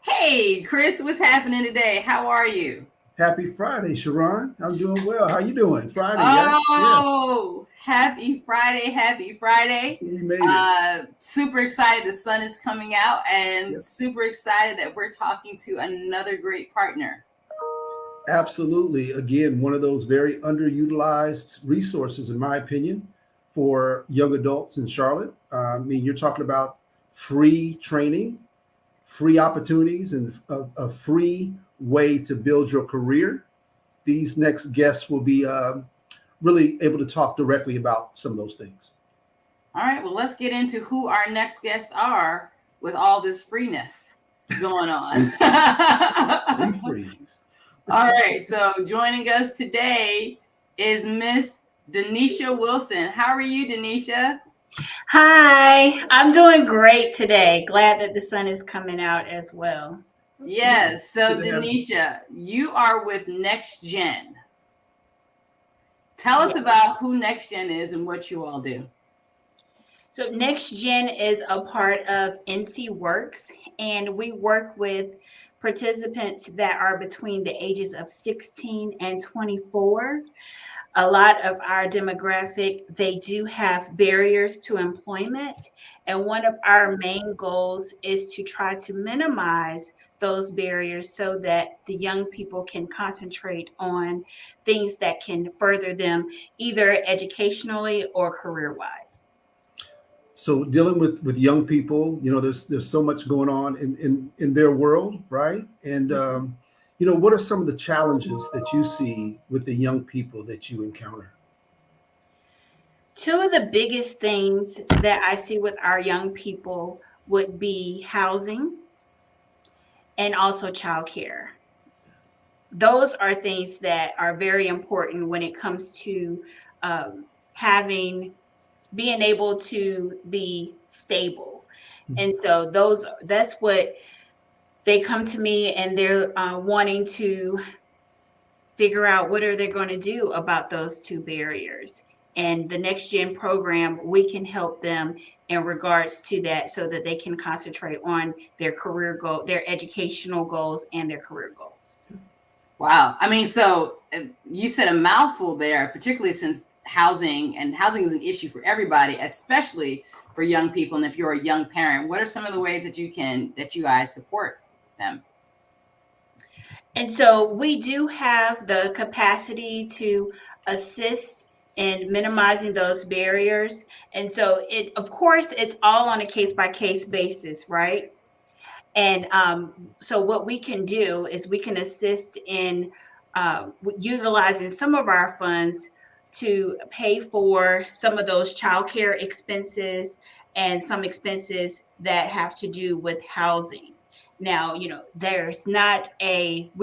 Hey, Chris, what's happening today? How are you? Happy Friday, Sharon. I'm doing well. How you doing? Friday, yeah? Yeah. Oh, happy Friday, happy Friday. We made it. Super excited the sun is coming out and Yep. super excited that we're talking to another great partner. Absolutely. Again, one of those very underutilized resources, in my opinion, for young adults in Charlotte. You're talking about free training, free opportunities, and a free way to build your career. These next guests will be really able to talk directly about some of those things. All right, well, let's get into who our next guests are with all this freeness going on. Free freeze. All right, so joining us today is Miss Denisha Wilson. How are you, Denisha? Hi, I'm doing great today. Glad that the sun is coming out as well. Absolutely. Yes, so Good to have you. Denisha, you are with Next Gen. Tell us Yeah. about who Next Gen is and what you all do. So Next Gen is a part of NC Works, and we work with participants that are between the ages of 16 and 24. A lot of our demographic, they do have barriers to employment. And one of our main goals is to try to minimize those barriers so that the young people can concentrate on things that can further them either educationally or career wise. So dealing with young people, there's so much going on in their world, right? And what are some of the challenges that you see with the young people that you encounter? Two of the biggest things that I see with our young people would be housing and also childcare. Those are things that are very important when it comes to having being able to be stable. And so that's what they come to me and they're wanting to figure out what are they going to do about those two barriers. And the Next Gen program, we can help them in regards to that so that they can concentrate on their career goal, their educational goals, and their career goals. Wow. I mean, so you said a mouthful there, particularly since housing is an issue for everybody, especially for young people. And if you're a young parent, what are some of the ways that you guys support them? And so we do have the capacity to assist in minimizing those barriers. And so of course, it's all on a case by case basis, right? And so what we can do is we can assist in utilizing some of our funds to pay for some of those childcare expenses and some expenses that have to do with housing. Now, we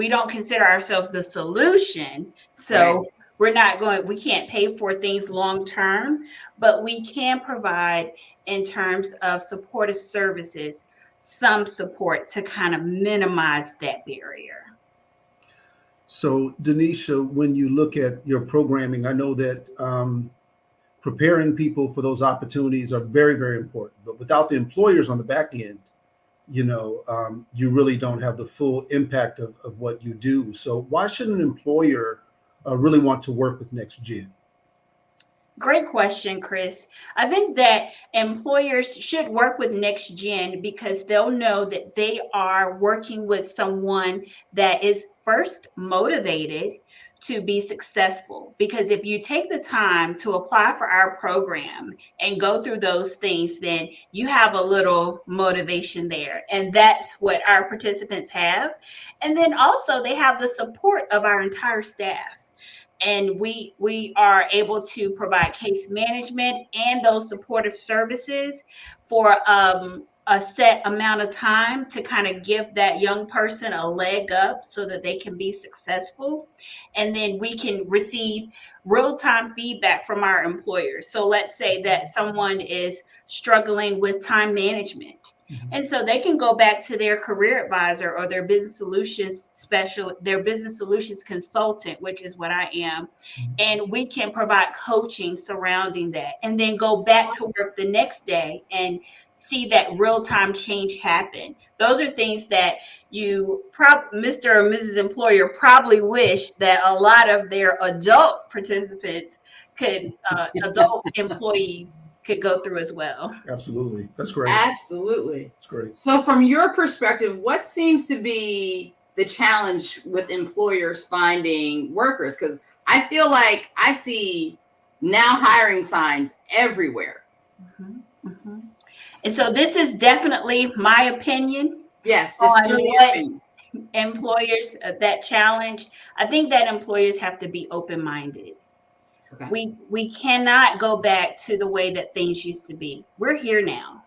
don't consider ourselves the solution. Right. So we can't pay for things long term, but we can provide in terms of supportive services some support to kind of minimize that barrier. So, Denisha, when you look at your programming, I know that preparing people for those opportunities are very, very important. But without the employers on the back end, you really don't have the full impact of what you do. So, why should an employer really want to work with NextGen? Great question, Chris. I think that employers should work with Next Gen because they'll know that they are working with someone that is first motivated to be successful. Because if you take the time to apply for our program and go through those things, then you have a little motivation there. And that's what our participants have. And then also they have the support of our entire staff, and we are able to provide case management and those supportive services for a set amount of time to kind of give that young person a leg up so that they can be successful. And then we can receive real-time feedback from our employers. So let's say that someone is struggling with time management, and so they can go back to their career advisor or their business solutions consultant, which is what I am. And we can provide coaching surrounding that and then go back to work the next day and see that real-time change happen. Those are things that Mr. or Mrs. Employer probably wish that a lot of their adult participants adult employees could go through as well. Absolutely. That's great. Absolutely. That's great. So from your perspective, what seems to be the challenge with employers finding workers? Because I feel like I see now hiring signs everywhere. Mm-hmm. Mm-hmm. And so this is definitely my opinion. Yes. On what employers, that challenge. I think that employers have to be open-minded. Okay. We cannot go back to the way that things used to be. We're here now.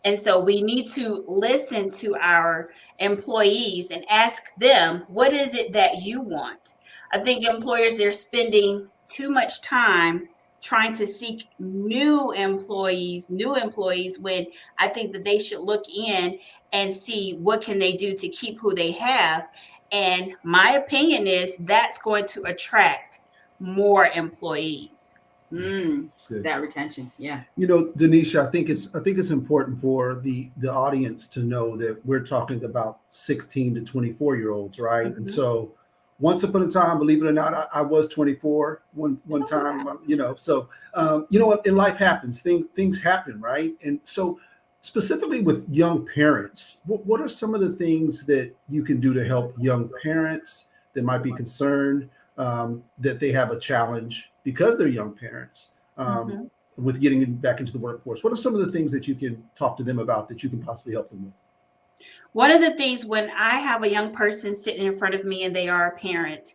And so we need to listen to our employees and ask them, what is it that you want? I think employers, they're spending too much time trying to seek new employees when I think that they should look in and see what can they do to keep who they have. And my opinion is that's going to attract more employees. That retention. Yeah. You know, Denisha, I think it's important for the audience to know that we're talking about 16 to 24-year-olds, right? Mm-hmm. And so once upon a time, believe it or not, I was 24 one time, you know, so, you know what, in life happens, things happen, right? And so specifically with young parents, what are some of the things that you can do to help young parents that might be concerned that they have a challenge because they're young parents with getting back into the workforce? What are some of the things that you can talk to them about that you can possibly help them with? One of the things, when I have a young person sitting in front of me and they are a parent,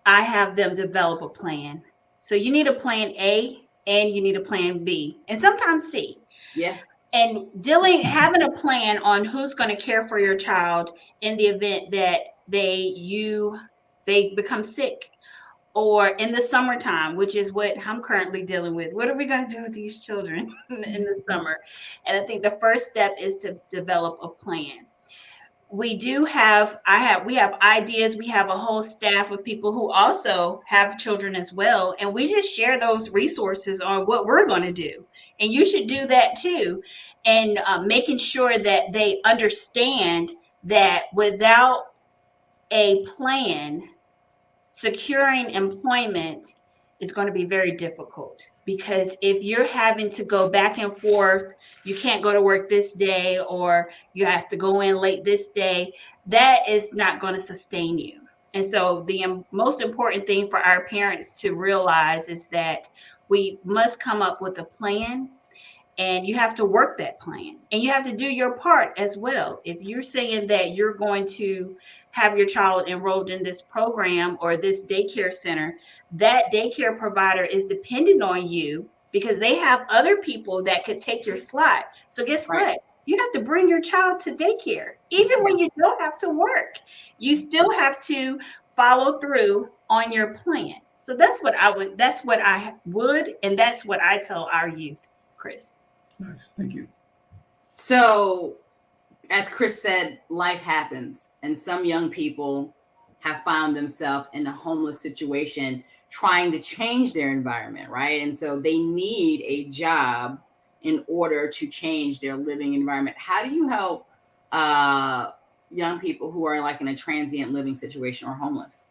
I have them develop a plan. So you need a plan A and you need a plan B and sometimes C. Yes. And having a plan on who's going to care for your child in the event that they become sick, or in the summertime, which is what I'm currently dealing with. What are we going to do with these children in the summer? And I think the first step is to develop a plan. We have ideas. We have a whole staff of people who also have children as well. And we just share those resources on what we're going to do. And you should do that too. And making sure that they understand that without a plan, securing employment is going to be very difficult, because if you're having to go back and forth, you can't go to work this day, or you have to go in late this day, that is not going to sustain you. And so the most important thing for our parents to realize is that we must come up with a plan, and you have to work that plan, and you have to do your part as well. If you're saying that you're going to have your child enrolled in this program or this daycare center, that daycare provider is dependent on you because they have other people that could take your slot. So guess what? You have to bring your child to daycare. Even when you don't have to work, you still have to follow through on your plan. So that's what I would, and that's what I tell our youth, Chris. Nice. Thank you. So, as Chris said, life happens, and some young people have found themselves in a homeless situation trying to change their environment, right? And so they need a job in order to change their living environment. How do you help young people who are like in a transient living situation or homeless?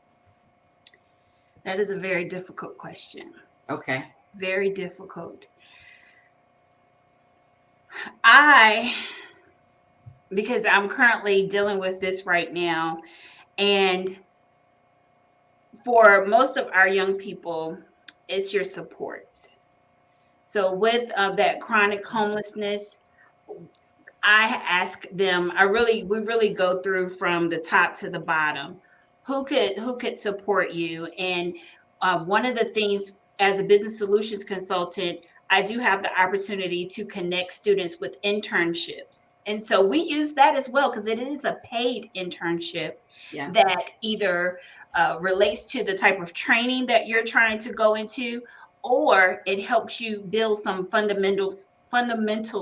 That is a very difficult question. Okay. Very difficult. Because I'm currently dealing with this right now, and for most of our young people, it's your supports. So with that chronic homelessness, I ask them, we really go through from the top to the bottom. Who could support you? And one of the things, as a business solutions consultant, I do have the opportunity to connect students with internships. And so we use that as well, because it is a paid internship that either relates to the type of training that you're trying to go into, or it helps you build some fundamental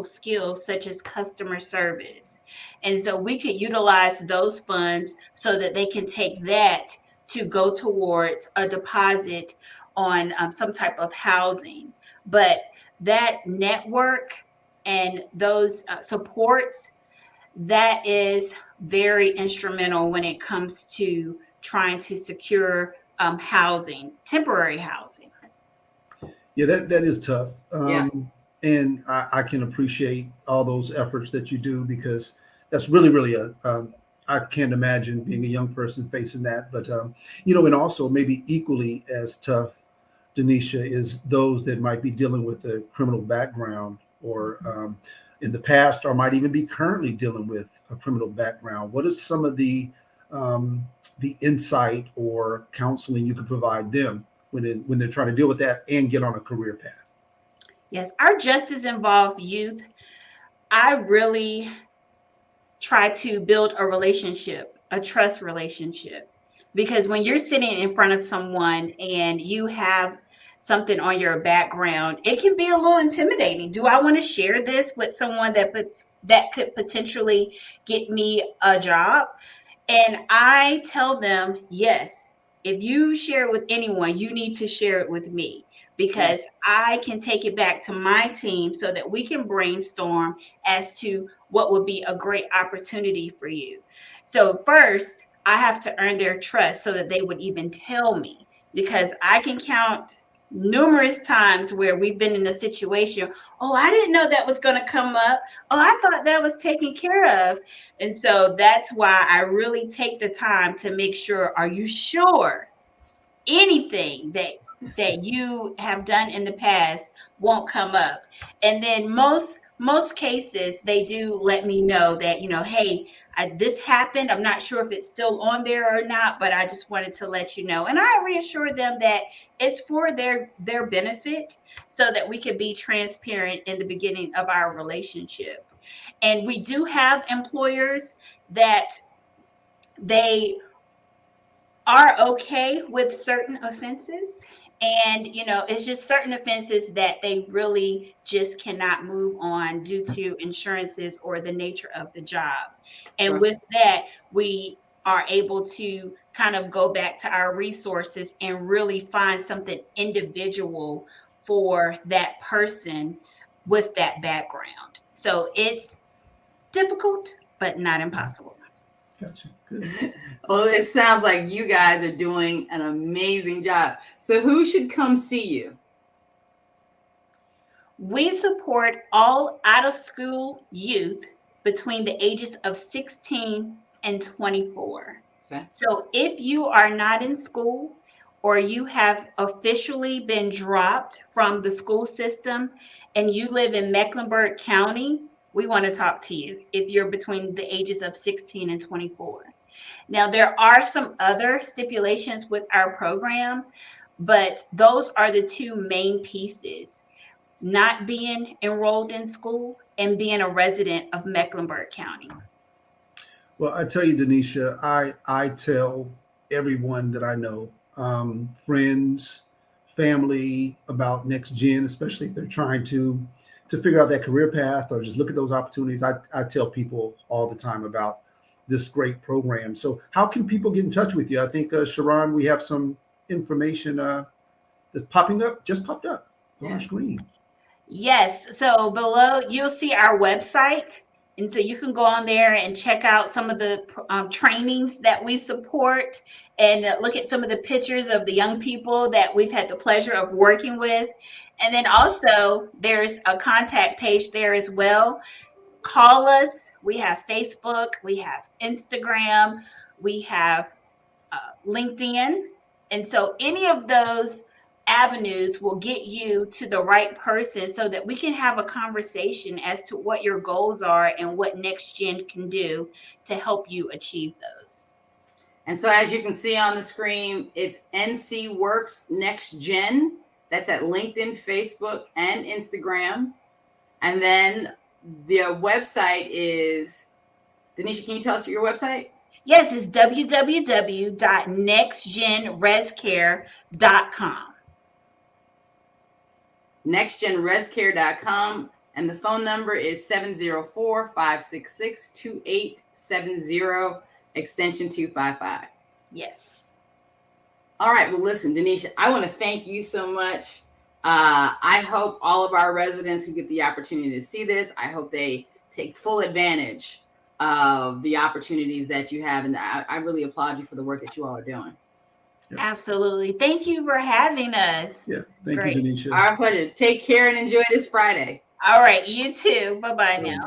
skills such as customer service. And so we could utilize those funds so that they can take that to go towards a deposit on some type of housing. But that network and those supports, that is very instrumental when it comes to trying to secure housing, temporary housing. Yeah, that is tough. Yeah. And I can appreciate all those efforts that you do, because that's really I can't imagine being a young person facing that. But and also maybe equally as tough, Denisha, is those that might be dealing with a criminal background, or in the past, or might even be currently dealing with a criminal background. What is some of the insight or counseling you can provide them when they're trying to deal with that and get on a career path? Yes, our justice involved youth. I really try to build a relationship, a trust relationship. Because when you're sitting in front of someone and you have something on your background, it can be a little intimidating. Do I want to share this with someone that could potentially get me a job? And I tell them, yes, if you share it with anyone, you need to share it with me, Yeah. because I can take it back to my team so that we can brainstorm as to what would be a great opportunity for you. So first, I have to earn their trust so that they would even tell me, because I can count numerous times where we've been in a situation, oh, I didn't know that was going to come up. Oh, I thought that was taken care of. And so that's why I really take the time to make sure, are you sure anything that you have done in the past won't come up? And then most cases, they do let me know that, hey, this happened. I'm not sure if it's still on there or not, but I just wanted to let you know. And I reassure them that it's for their benefit, so that we can be transparent in the beginning of our relationship. And we do have employers that they are okay with certain offenses. And, it's just certain offenses that they really just cannot move on due to insurances or the nature of the job. And Sure. with that, we are able to kind of go back to our resources and really find something individual for that person with that background. So it's difficult, but not impossible. Gotcha. Good. Well, it sounds like you guys are doing an amazing job. So who should come see you? We support all out of school youth between the ages of 16 and 24. Okay. So if you are not in school, or you have officially been dropped from the school system and you live in Mecklenburg County, we want to talk to you if you're between the ages of 16 and 24. Now, there are some other stipulations with our program, but those are the two main pieces: not being enrolled in school and being a resident of Mecklenburg County. Well, I tell you, Denisha, I tell everyone that I know, friends, family, about Next Gen, especially if they're trying to figure out that career path or just look at those opportunities. I tell people all the time about this great program. So, how can people get in touch with you? I think, Sharon, we have some information that's popping up, just popped up on our Yes. screen. Yes, so below you'll see our website. And so you can go on there and check out some of the trainings that we support, and look at some of the pictures of the young people that we've had the pleasure of working with. And then also there's a contact page there as well. Call us. We have Facebook, we have Instagram, we have LinkedIn. And so any of those avenues will get you to the right person so that we can have a conversation as to what your goals are and what Next Gen can do to help you achieve those. And so as you can see on the screen, it's NC Works Next Gen. That's at LinkedIn, Facebook, and Instagram. And then the website is, Denisha, can you tell us your website? Yes, it's www.nextgenrescare.com. nextgenrescare.com, and the phone number is 704-566-2870, extension 255. Yes. All right, well, listen, Denisha, I want to thank you so much I hope all of our residents who get the opportunity to see this, I hope they take full advantage of the opportunities that you have. And I really applaud you for the work that you all are doing. Absolutely. Thank you for having us. Yeah. Thank Great. you, Denisha. Our pleasure. Take care and enjoy this Friday. All right. You too. Bye-bye now.